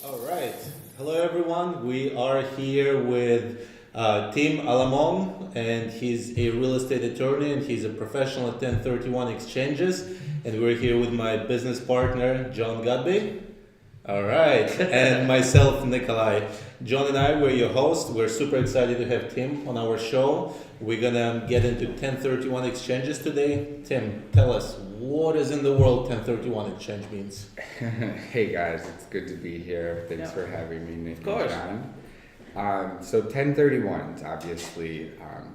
All right. Hello, everyone. We are here with Tim Allomong, and he's a real estate attorney, and he's a professional at 1031 exchanges. And we're here with my business partner, John Gudby. All right. And myself, Nikolai. John and I, we're your hosts. We're super excited to have Tim on our show. We're going to get into 1031 exchanges today. Tim, tell us, what is in the world 1031 exchange means? Hey guys, it's good to be here. Thanks for having me, Nick Of course. and John. So 1031s, obviously,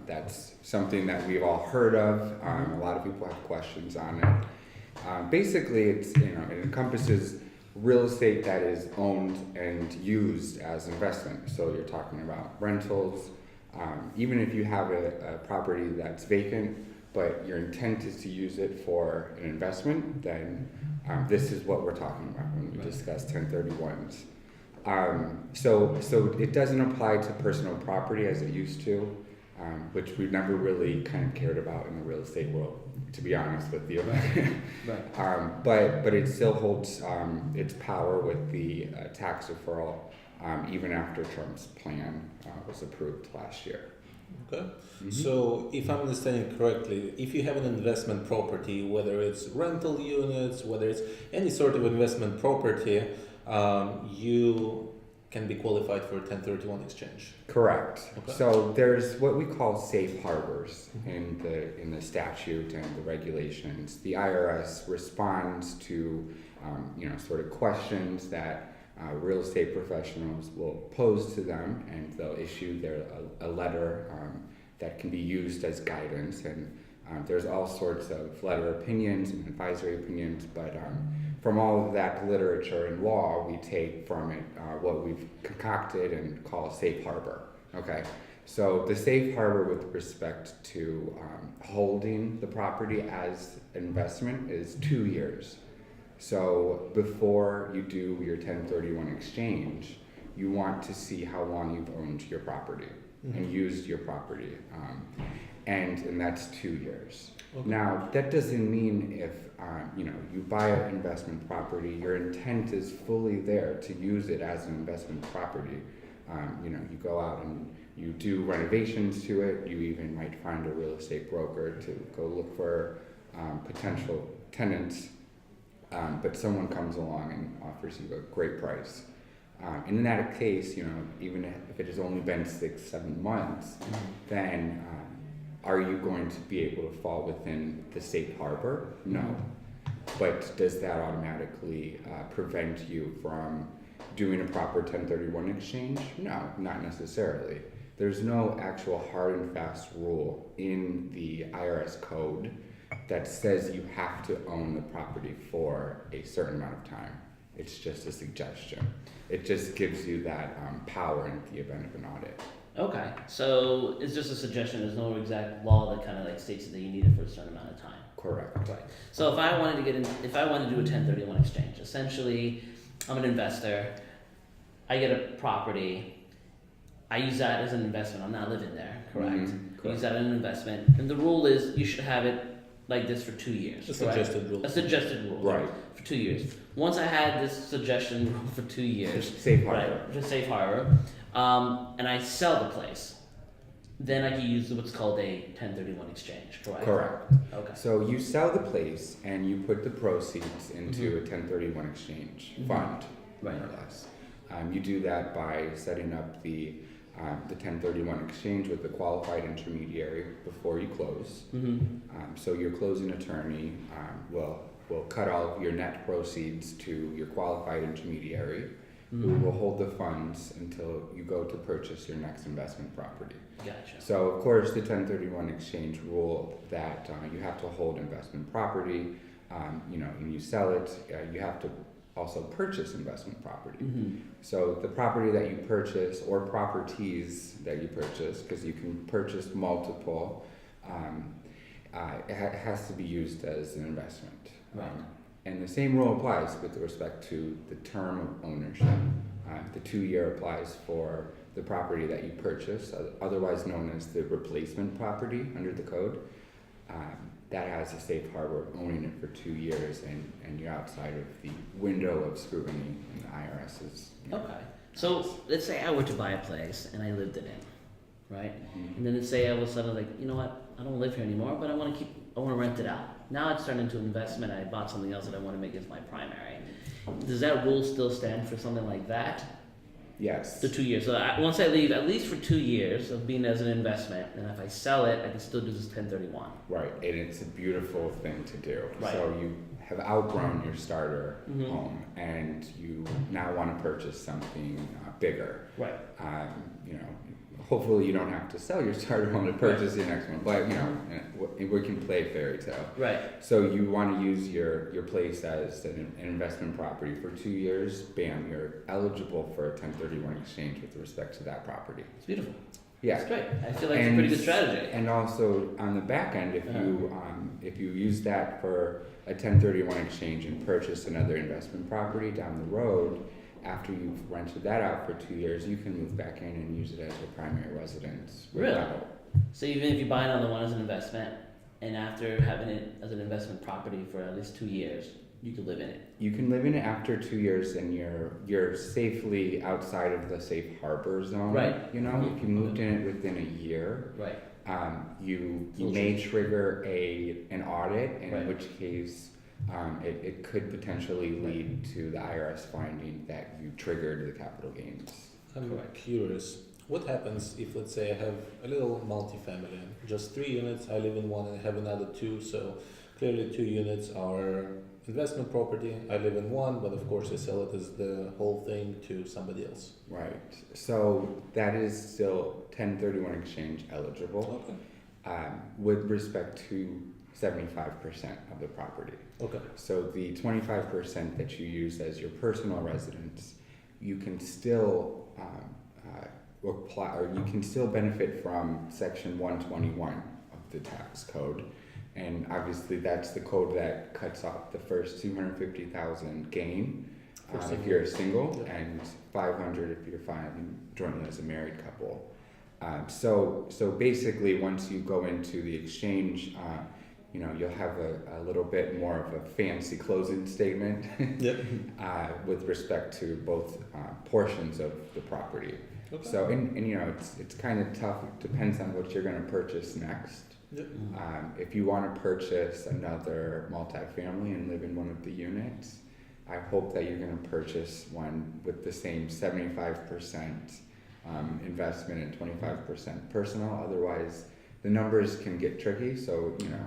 that's something that we've all heard of. A lot of people have questions on it. Basically, it encompasses real estate that is owned and used as investment. So you're talking about rentals. Even if you have a property that's vacant, but your intent is to use it for an investment, then this is what we're talking about when we discuss 1031s. So it doesn't apply to personal property as it used to, which we've never really kind of cared about in the real estate world, to be honest with you. But it still holds its power with the tax deferral, even after Trump's plan was approved last year. Okay. So if I'm understanding correctly, if you have an investment property, whether it's rental units, whether it's any sort of investment property, you can be qualified for a 1031 exchange. Correct. Okay. So there's what we call safe harbors in the statute and the regulations. The IRS responds to sort of questions that real estate professionals will pose to them, and they'll issue a letter that can be used as guidance. And there's all sorts of letter opinions and advisory opinions, but from all of that literature and law, we take from it what we've concocted and call safe harbor. Okay, so the safe harbor with respect to holding the property as an investment is 2 years. So before you do your 1031 exchange, you want to see how long you've owned your property and used your property, and that's 2 years. Okay. Now that doesn't mean if you buy an investment property, your intent is fully there to use it as an investment property. You go out and you do renovations to it. You even might find a real estate broker to go look for potential tenants. But someone comes along and offers you a great price. And in that case, even if it has only been 6-7 months, then are you going to be able to fall within the safe harbor? No. But does that automatically prevent you from doing a proper 1031 exchange? No, not necessarily. There's no actual hard and fast rule in the IRS code that says you have to own the property for a certain amount of time. It's just a suggestion. It just gives you that power in the event of an audit. Okay, so it's just a suggestion. There's no exact law that kind of like states that you need it for a certain amount of time. Correct. Right. So if I wanted to if I wanted to do a 1031 exchange, essentially, I'm an investor. I get a property. I use that as an investment. I'm not living there. Correct. Correct. I use that as an investment, and the rule is you should have it like this for 2 years. A suggested rule. A suggested rule. Right. For 2 years. Once I had this suggestion rule for 2 years. Safe harbor. Right. Just safe harbor. And I sell the place. Then I can use what's called a 1031 exchange. Correct. Correct. Okay. So you sell the place and you put the proceeds into a 1031 exchange fund, more or less. You do that by setting up the 1031 exchange with the qualified intermediary before you close. So your closing attorney will cut all of your net proceeds to your qualified intermediary, who will hold the funds until you go to purchase your next investment property. Gotcha. So of course the 1031 exchange rule that you have to hold investment property, and you sell it, you have to also purchase investment property. So the property that you purchase or properties that you purchase, because you can purchase multiple, it has to be used as an investment. Right. And the same rule applies with respect to the term of ownership. The 2 year applies for the property that you purchase, otherwise known as the replacement property under the code. that has a safe harbor of owning it for 2 years, and you're outside of the window of scrutiny in the IRS's. Okay. So let's say I were to buy a place and I lived in it, right? Mhm. And then let's say I was suddenly like, you know what, I don't live here anymore, but I want to rent it out. Now it's turned into an investment. I bought something else that I want to make as my primary. Does that rule still stand for something like that? Yes. The 2 years. So once I leave, at least for 2 years of being as an investment, and if I sell it, I can still do this 1031. Right, and it's a beautiful thing to do. Right. So you have outgrown your starter Mhm. home, and you now want to purchase something bigger. Right. You know, hopefully you don't have to sell your starter home to purchase your next one, but you know, we can play fairy tale. Right. So you want to use your place as an investment property for 2 years, bam, you're eligible for a 1031 exchange with respect to that property. It's beautiful. Yeah. It's great. I feel like it's a pretty good strategy. And also on the back end, Uh-huh. if you use that for a 1031 exchange and purchase another investment property down the road, after you've rented that out for 2 years, you can move back in and use it as your primary residence. Really? without- So even if you buy another one as an investment, and after having it as an investment property for at least 2 years, you could live in it. You can live in it after 2 years, and you're safely outside of the safe harbor zone. Right. You know, Mhm. if you moved in it within a year, Right. you Little may tricky. trigger an audit, in Right. which case it could potentially lead to the IRS finding that you triggered the capital gains. I'm Correct. curious. What happens if, let's say, I have a little multifamily, just 3 units, I live in one and I have another 2, so clearly 2 units are investment property, I live in one, but of course I sell it as the whole thing to somebody else. Right. So that is still 1031 exchange eligible Okay. with respect to 75% of the property. Okay. So the 25% that you use as your personal residence, you can still apply, or you can still benefit from Section 121 of the tax code, and obviously that's the code that cuts off the first 250,000 gain if you're a single, Yeah. and 500 if you're jointly as a married couple. So basically, once you go into the exchange, you know, you'll have a little bit more of a fancy closing statement Yep. with respect to both portions of the property. Okay. So, and you know, it's kind of tough. It depends on what you're going to purchase next. Yep. If you want to purchase another multifamily and live in one of the units, I hope that you're going to purchase one with the same 75% investment and 25% personal. Otherwise, the numbers can get tricky. So, you know,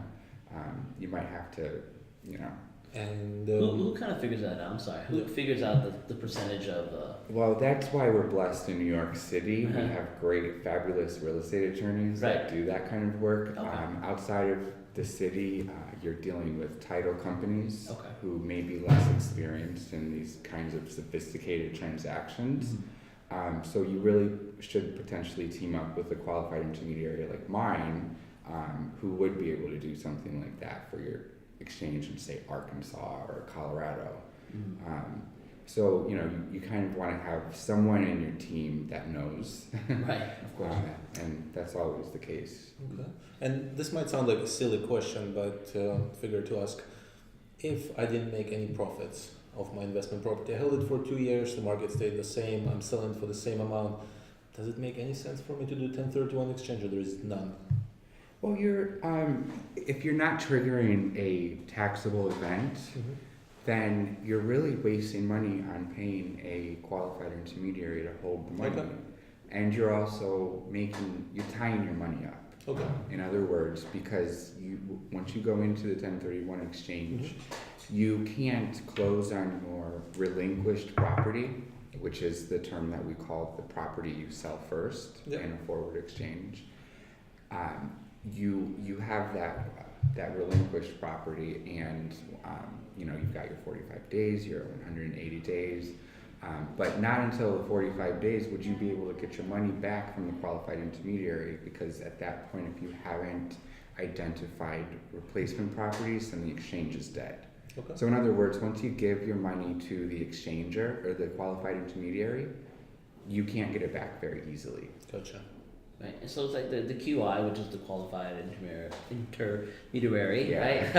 you might have to, you know. And Who kind of figures that out? I'm sorry. Who Yeah. figures out the percentage of Well, that's why we're blessed in New York City. Uh-huh. We have great, fabulous real estate attorneys that Right. do that kind of work. Okay. Outside of the city, you're dealing with title companies Okay. who may be less experienced in these kinds of sophisticated transactions. So you really should potentially team up with a qualified intermediary like mine, who would be able to do something like that for your exchange in, say, Arkansas or Colorado. So, you know, you kind of want to have someone in your team that knows, right, of course. and that's always the case. Okay. And this might sound like a silly question, but figure to ask: if I didn't make any profits of my investment property, I held it for 2 years, the market stayed the same, I'm selling for the same amount. Does it make any sense for me to do 1031 exchange, or there is none? Well, if you're not triggering a taxable event, then you're really wasting money on paying a qualified intermediary to hold the money. Okay. And you're also you're tying your money up. Okay. In other words, because once you go into the 1031 exchange, you can't close on your relinquished property, which is the term that we call the property you sell first Yep. in a forward exchange. You have that relinquished property, and you know, you've got your 45 days, your 180 days, but not until the 45 days would you be able to get your money back from the qualified intermediary, because at that point, if you haven't identified replacement properties, then the exchange is dead. Okay. So in other words, once you give your money to the exchanger or the qualified intermediary, you can't get it back very easily. Gotcha. Right, and so it's like the QI, which is the qualified intermediary, Yeah. right?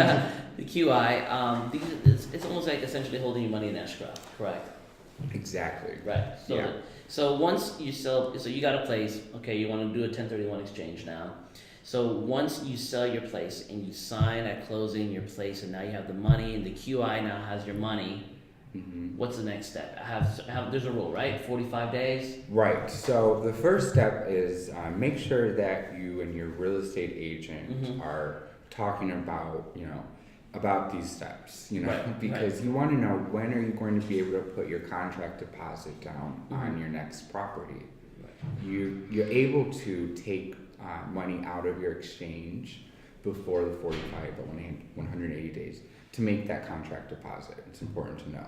The QI, it's almost like essentially holding your money in escrow, correct? Exactly. Right. So, Yeah. so once you sell, so you got a place, okay, you want to do a 1031 exchange now. So once you sell your place and you sign at closing your place, and now you have the money, and the QI now has your money. Mm-hmm. What's the next step? There's a rule, right? 45 days. Right. So the first step is make sure that you and your real estate agent Mhm. are talking about, about these steps, Right, because you want to know when are you going to be able to put your contract deposit down on Mhm. your next property. Right. You're able to take money out of your exchange before the 45 or 180 days to make that contract deposit. It's important to know.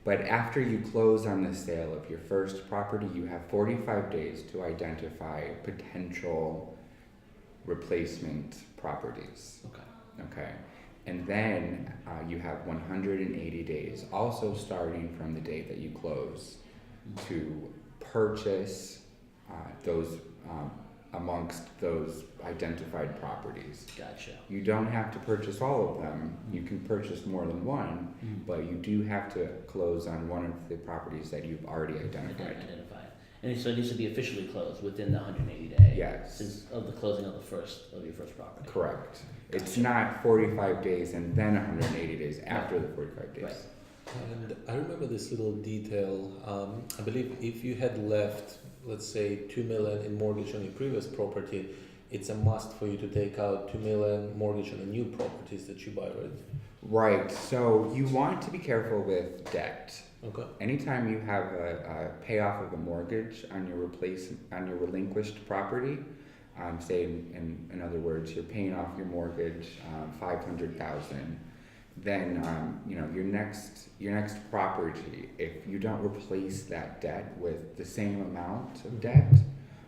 But after you close on the sale of your first property, you have 45 days to identify potential replacement properties. Okay. And then you have 180 days, also starting from the date that you close, to purchase those amongst those identified properties. Gotcha. You don't have to purchase all of them. You can purchase more than one, but you do have to close on one of the properties that you've already identified. And so it needs to be officially closed within the 180 days. Yes. Since of the closing of your first property. Correct. Gotcha. It's not 45 days and then 180 days after the 45 days. Right. And I remember this little detail. I believe if you had left, let's say, $2 million in mortgage on your previous property, it's a must for you to take out $2 million mortgage on the new properties that you buy, right? Right. So you want to be careful with debt. Okay. Anytime you have a payoff of a mortgage on your relinquished property, say in other words, you're paying off your mortgage $500,000. Then your next property, if you don't replace that debt with the same amount of debt,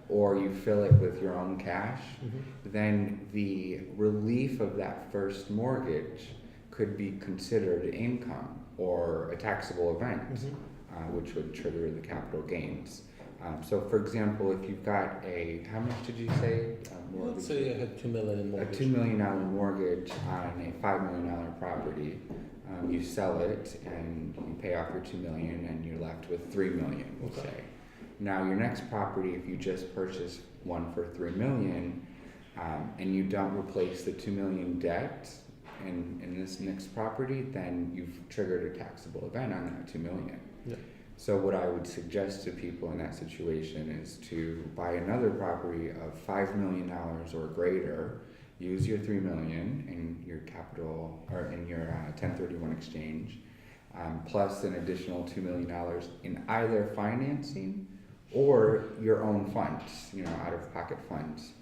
or you fill it with your own cash, then the relief of that first mortgage could be considered income or a taxable event, which would trigger the capital gains. So, for example, if you've got how much did you say? Mortgage? Let's say I had $2 million in mortgage. A $2 million mortgage on a $5 million property. You sell it and you pay off your $2 million and you're left with $3 million, we'll say. Now your next property, if you just purchase one for $3 million, and you don't replace the $2 million debt in this next property, then you've triggered a taxable event on that $2 million. Yeah. So what I would suggest to people in that situation is to buy another property of $5 million or greater, use your $3 million in your capital or in your 1031 exchange, plus an additional $2 million in either financing or your own funds, out of pocket funds.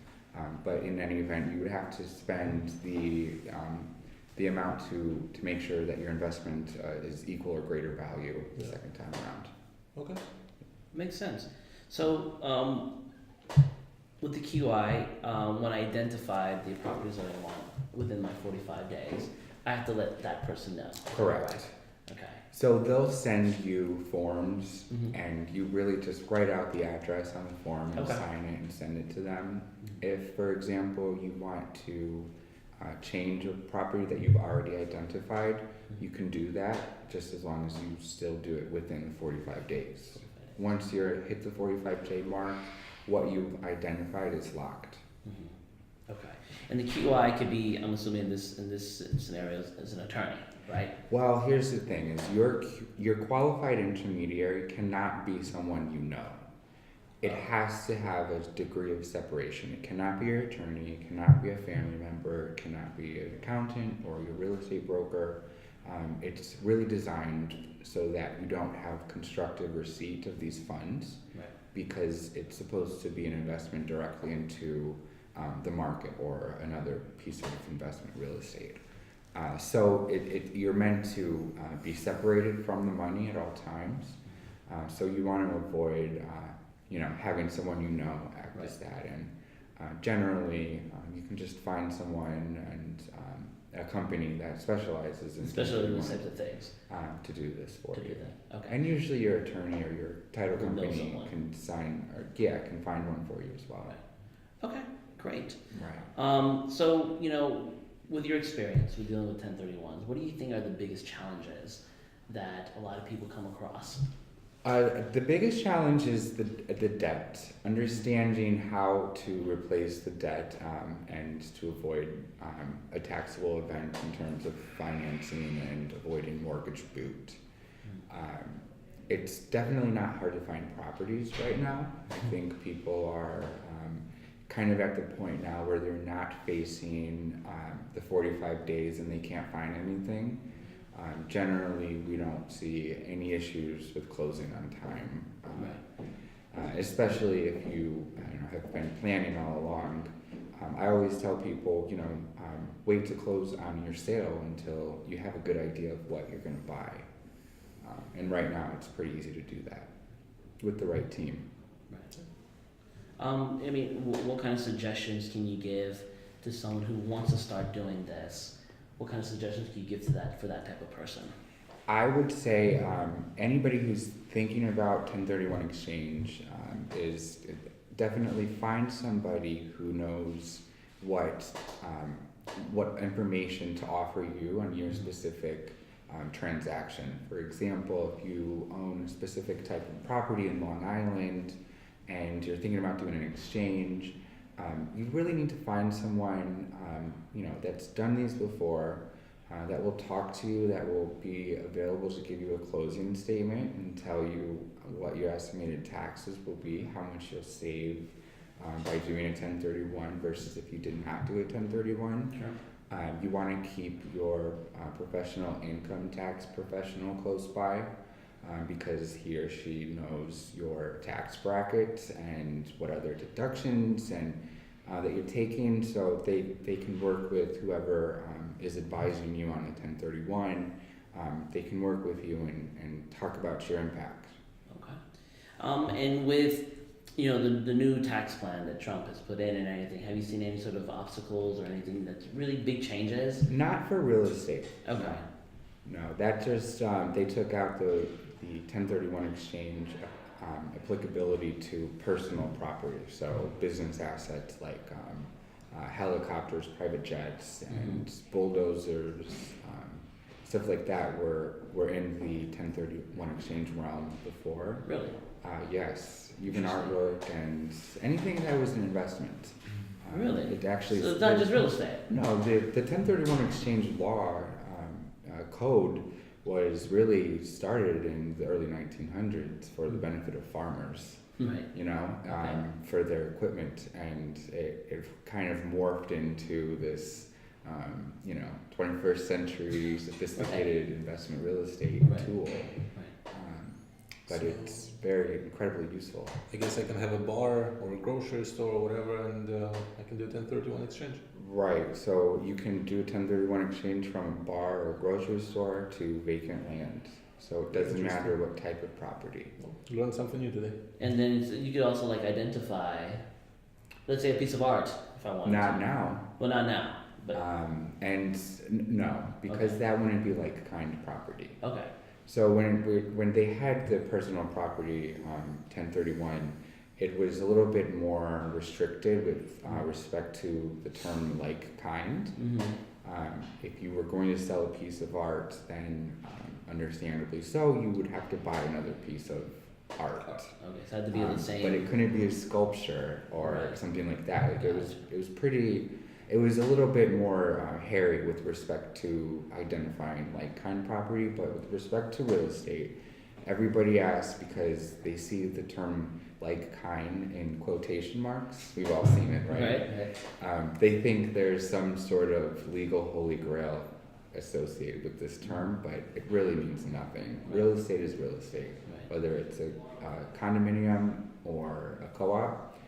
But in any event, you would have to spend the amount to make sure that your investment is equal or greater value the second time around. Okay. Makes sense. So with the QI, when I identify the properties that I want within my 45 days, I have to let that person know. Correct. Right? Okay. So they'll send you forms, and you really just write out the address on the form and sign it and send it to them. If, for example, you want to change a property that you've already identified, you can do that just as long as you still do it within the 45 days. Once you hit the 45-day mark, what you've identified is locked. Okay. And the QI could be, I'm assuming in this scenario, as an attorney, right? Well, here's the thing: is your qualified intermediary cannot be someone you know. It has to have a degree of separation. It cannot be your attorney. It cannot be a family member. It cannot be an accountant or your real estate broker. It's really designed so that you don't have constructive receipt of these funds, Right. because it's supposed to be an investment directly into the market or another piece of investment real estate. So you're meant to be separated from the money at all times. So you want to avoid having someone act as that. And generally, you can just find someone a company that specializes in Especially in 1031, these types of things. to do this for To do you. that. Okay. And usually your attorney or your title Will know company someone. can sign, or can find one for you as well. Right. Okay. Great. Right. So with your experience with dealing with 1031s, what do you think are the biggest challenges that a lot of people come across? The biggest challenge is the debt, understanding how to replace the debt and to avoid a taxable event in terms of financing and avoiding mortgage boot. It's definitely not hard to find properties right now. I think people are kind of at the point now where they're not facing the 45 days and they can't find anything. Generally, we don't see any issues with closing on time, especially if you have been planning all along. I always tell people, wait to close on your sale until you have a good idea of what you're going to buy. And right now, it's pretty easy to do that with the right team. Right. What kind of suggestions can you give to someone who wants to start doing this? What kind of suggestions can you give for that type of person? I would say anybody who's thinking about 1031 exchange is definitely find somebody who knows what information to offer you on your specific transaction. For example, if you own a specific type of property in Long Island and you're thinking about doing an exchange, you really need to find someone that's done these before, that will talk to you, that will be available to give you a closing statement and tell you what your estimated taxes will be, how much you'll save by doing a 1031 versus if you did not do a 1031. Sure. You want to keep your professional income tax professional close by. Because he or she knows your tax bracket and what other deductions and that you're taking, so they can work with whoever is advising you on the 1031. They can work with you and talk about your impact. Okay. And with the new tax plan that Trump has put in and anything, have you seen any sort of obstacles or anything that's really big changes? Not for real estate. Okay. No, that just they took out the 1031 exchange applicability to personal property, so business assets like helicopters, private jets, and bulldozers, stuff like that were in the 1031 exchange realm before. Really? Yes, even artwork and anything that was an investment. Really? It actually. So it's not just real estate? No, the 1031 exchange law code was really started in the early 1900s for the benefit of farmers, right? For their equipment, and it kind of morphed into this, 21st century sophisticated investment real estate tool. Right. But So it's very incredibly useful. I guess I can have a bar or a grocery store or whatever, and I can do 1031 exchange. Right, so you can do 1031 exchange from a bar or grocery store to vacant land. So it doesn't matter what type of property. Well, learned something new today. And then you could also identify, let's say, a piece of art if I wanted to. Not now. Well, not now, but No, because that wouldn't be kind property. okay. So when they had the personal property 1031, it was a little bit more restricted with respect to the term like kind. Mm-hmm. If you were going to sell a piece of art, then understandably so, you would have to buy another piece of art. Okay, so it had to be the same. But it couldn't be a sculpture or Right. something like that. Gotcha. It was a little bit more hairy with respect to identifying like-kind property, but with respect to real estate, everybody asks because they see the term like-kind in quotation marks. We've all seen it, right? Right. They think there's some sort of legal holy grail associated with this term, but it really means nothing. Real estate is real estate, Right. whether it's a condominium or a co-op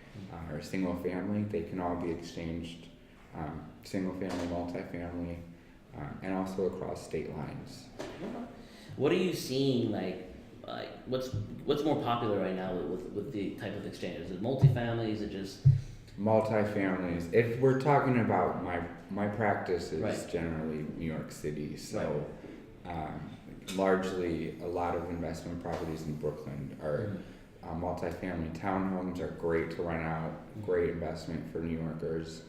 or a single family. They can all be exchanged. Single family, multifamily, and also across state lines. What are you seeing what's more popular right now with the type of exchange? Is it multifamily? Is it just multifamilies. If we're talking about my practice is Right. generally New York City, so largely a lot of investment properties in Brooklyn are multifamily. Townhomes are great to rent out, great investment for New Yorkers.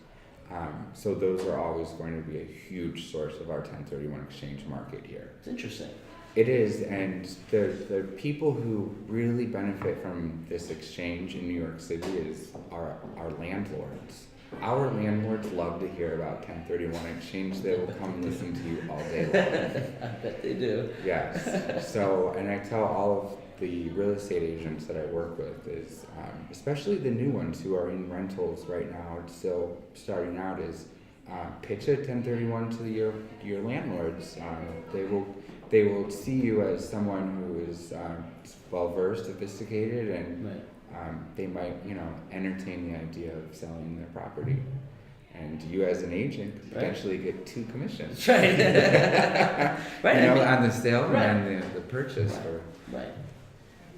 So those are always going to be a huge source of our 1031 exchange market here. It's interesting. It is, and the people who really benefit from this exchange in New York City is our landlords. Our landlords love to hear about 1031 exchange. They will come listen to you all day long. I bet they do. Yes. So, and I tell all of the real estate agents that I work with is, especially the new ones who are in rentals right now, still starting out, is pitch a 1031 to your landlords. They will see you as someone who is well versed, sophisticated, and Right. they might, entertain the idea of selling their property. And you, as an agent, could potentially get 2 commissions. Right. Right. On the sale Right. and the purchase. Right.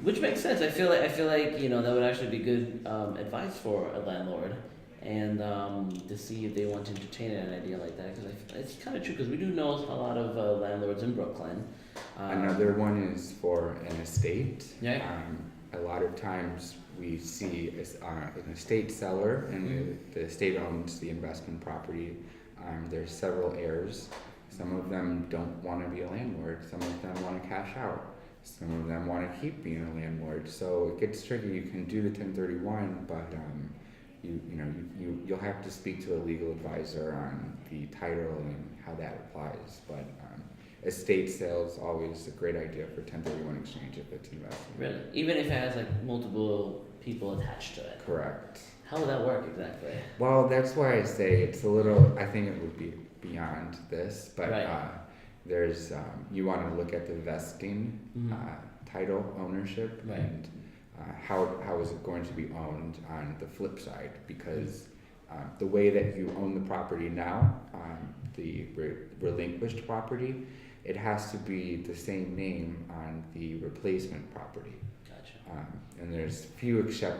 Which makes sense. I feel like that would actually be good advice for a landlord, and to see if they want to entertain an idea like that, because it's kind of true, because we do know a lot of landlords in Brooklyn. Another one is for an estate. Yeah. A lot of times we see an estate seller, and the estate owns the investment property. There's several heirs. Some of them don't want to be a landlord. Some of them want to cash out. Some of them want to keep being a landlord. So it gets tricky. You can do the 1031, but you'll have to speak to a legal advisor on the title and how that applies. But estate sales always a great idea for 1031 exchange if it's investment. Really, even if it has like multiple people attached to it. Correct. How would that work exactly? Well, that's why I say it's a little. I think it would be beyond this, but Right. there's you want to look at the vesting, title ownership, Right. and how is it going to be owned on the flip side, because the way that you own the property now, the relinquished property, it has to be the same name on the replacement property. Gotcha. And there's few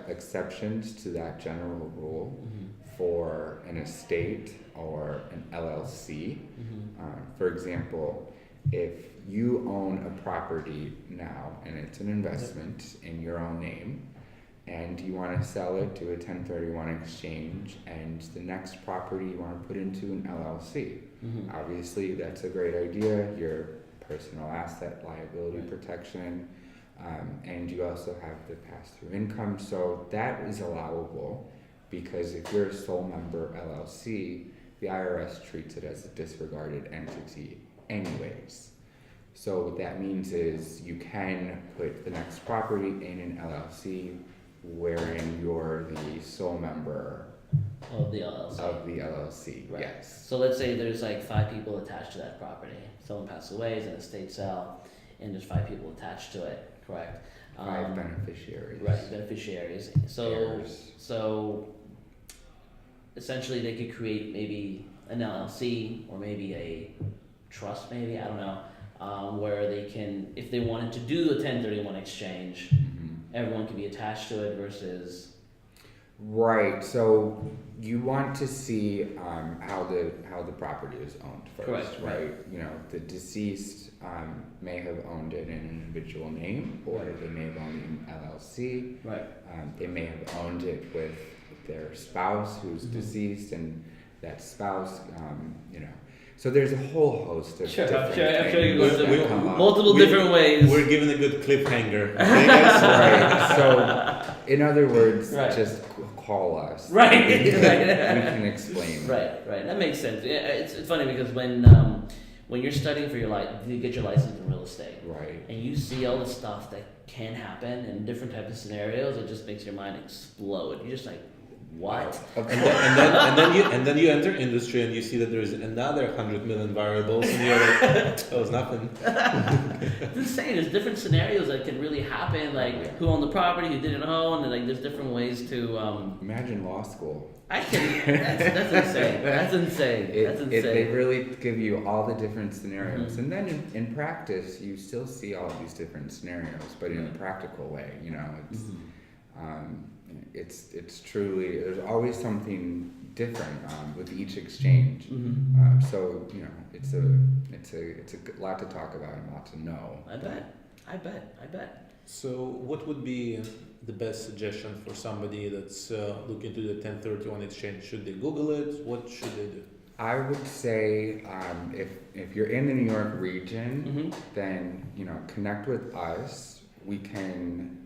exceptions to that general rule for an estate or an LLC. For example, if you own a property now and it's an investment in your own name, and you want to sell it to a 1031 exchange, and the next property you want to put into an LLC. Obviously, that's a great idea. Your personal asset liability protection, and you also have the pass-through income. So that is allowable, because if you're a sole member LLC, the IRS treats it as a disregarded entity anyways. So what that means is you can put the next property in an LLC wherein you're the sole member Of the LLC. Right. Yes. So let's say there's like 5 people attached to that property. Someone passed away, it's an estate sale, and there's 5 people attached to it. Correct. 5 beneficiaries. Right, beneficiaries. So essentially, they could create maybe an LLC or maybe a trust, maybe, I don't know, where they can, if they wanted to do the 1031 exchange, everyone could be attached to it versus. Right. So you want to see how the property is owned first, Correct, right? The deceased may have owned it in an individual name, or they may have owned it in LLC. Right. They may have owned it with their spouse who's deceased, and that spouse, So there's a whole host of different I'm sure you things go that come up. multiple different ways. We're given a good cliffhanger. Okay, guys? Right. So, in other words, Right. just call us. Right. We can explain. Right. That makes sense. Yeah, it's funny because when you're studying for you get your license in real estate, Right. and you see all the stuff that can happen in different types of scenarios, it just makes your mind explode. You're just like, what? And then you enter industry and you see that there's another 100 million variables, and you're like, that was nothing. It's insane. There's different scenarios that can really happen, like who owned the property, who didn't own, and like there's different ways to. Imagine law school. That's insane. That's insane. They really give you all the different scenarios, and then in practice, you still see all these different scenarios, but in a practical way. It's It's truly, there's always something different with each exchange. So it's a lot to talk about and a lot to know. I bet. So, what would be the best suggestion for somebody that's looking to the 1031 exchange? Should they Google it? What should they do? I would say if you're in the New York region, then connect with us. We can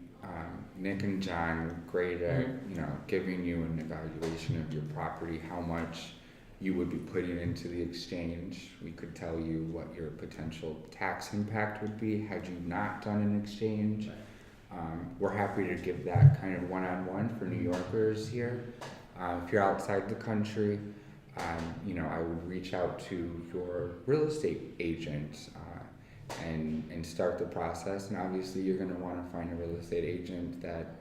Nick and John are great at giving you an evaluation of your property, how much you would be putting into the exchange. We could tell you what your potential tax impact would be had you not done an exchange. We're happy to give that kind of one-on-one for New Yorkers here. If you're outside the country, I would reach out to your real estate agent and start the process. And obviously, you're going to want to find a real estate agent that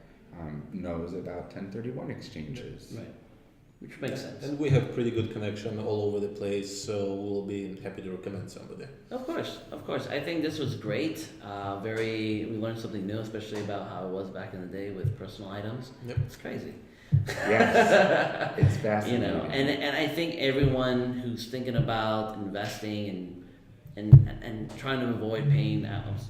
knows about 1031 exchanges. Right. Which makes sense. And we have pretty good connection all over the place, so we'll be happy to recommend somebody. Of course. I think this was great. We learned something new, especially about how it was back in the day with personal items. Yep. It's crazy. Yes, it's fascinating. And I think everyone who's thinking about investing and trying to avoid paying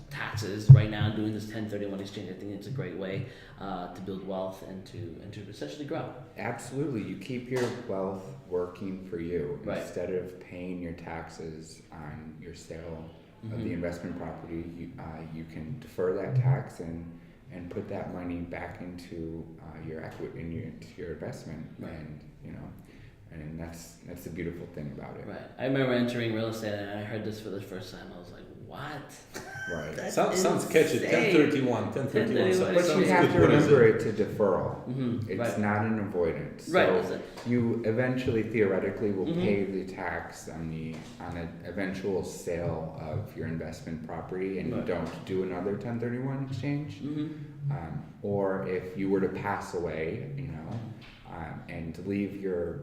taxes right now, doing this 1031 exchange, I think it's a great way to build wealth and to essentially grow. Absolutely, you keep your wealth working for you instead of paying your taxes on your sale of the investment property. You can defer that tax and put that money back into your equity, into your investment, and that's the beautiful thing about it. Right. I remember entering real estate and I heard this for the first time. I was like, what? Right. That's Sounds catchy. 1031. But you have to remember it's a deferral. It's not an avoidance. So you eventually, theoretically, will pay the tax on an eventual sale of your investment property, and you don't do another 1031 exchange. Or if you were to pass away, and leave your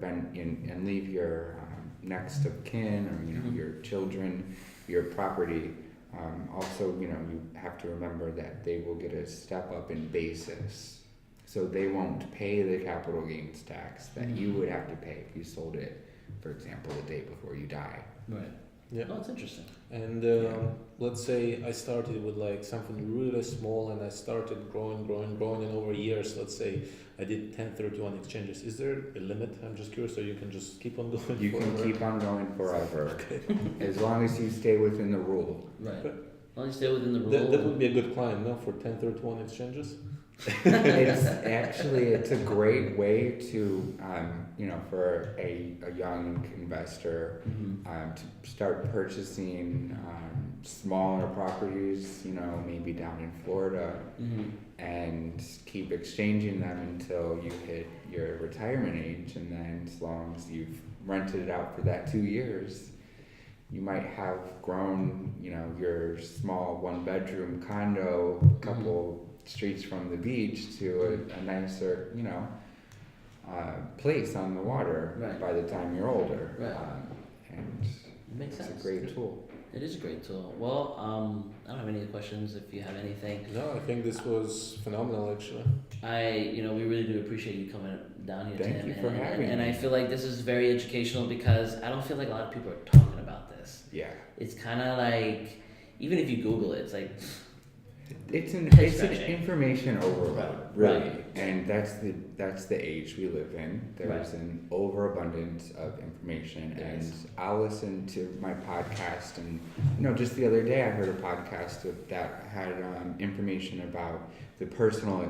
next of kin or your children your property. Also, you have to remember that they will get a step up in basis, so they won't pay the capital gains tax that you would have to pay if you sold it, for example, the day before you die. Right. Yeah. Oh, that's interesting. And let's say I started with like something really small, and I started growing, and over years, let's say I did 1031 exchanges. Is there a limit? I'm just curious, so you can just keep on going. You can keep on going forever, Okay. as long as you stay within the rule. Right. As long as you stay within the rule. That would be a good client, no, for 1031 exchanges. It's a great way to for a young investor to start purchasing smaller properties, maybe down in Florida, and keep exchanging them until you hit your retirement age. And then as long as you've rented it out for that 2 years, you might have grown your small one-bedroom condo a couple streets from the beach to a nicer place on the water by the time you're older. And it makes sense. It's a great tool. It is a great tool. Well, I don't have any questions. If you have anything, No, I think this was phenomenal, actually. we really do appreciate you coming down here, Thank Tim. you for having and me. I feel like this is very educational because I don't feel like a lot of people are talking about this. Yeah. It's kind of like, even if you Google it, it's like It's an information overload, really, and that's the age we live in. There's an overabundance of information, and I'll listen to my podcast, and just the other day I heard a podcast that had information about the personal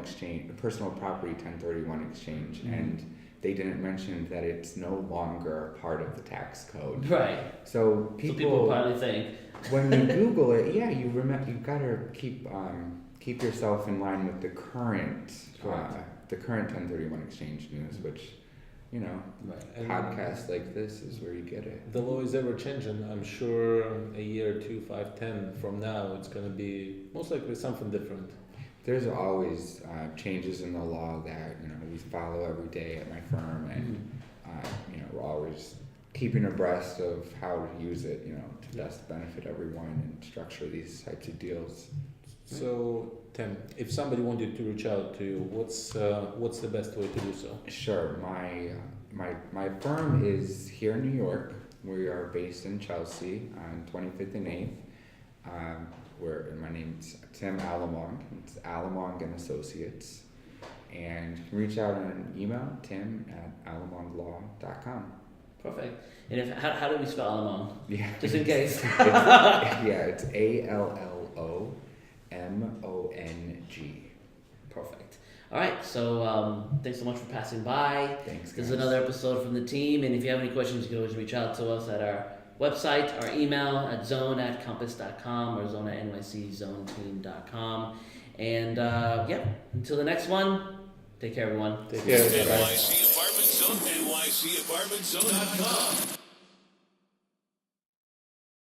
property 1031 exchange, and they didn't mention that it's no longer part of the tax code. Right. So people probably think. When you Google it, you gotta keep yourself in line with the current 1031 exchange news, which podcasts like this is where you get it. The law is ever changing. I'm sure a year, 2, 5, 10 from now, it's going to be most likely something different. There's always changes in the law that we follow every day at my firm, and we're always keeping abreast of how to use it, to best benefit everyone and structure these types of deals. So, Tim, if somebody wanted to reach out to you, what's the best way to do so? Sure. My firm is here in New York. We are based in Chelsea on 25th and 8th. My name's Tim Allomong. It's Allomong and Associates. And you can reach out on an email, tim@allomonglaw.com. Perfect. And how do we spell Allomong? Yeah. Just in case. It's ALLOMONG. Perfect. All right. So thanks so much for passing by. Thanks, guys. This is another episode from the team. And if you have any questions, you can always reach out to us at our website, our email at zone@compass.com or zone@nyczoneteam.com. And until the next one, take care, everyone. Take care. Bye. NYC Apartment Zone, NYCApartmentZone.com.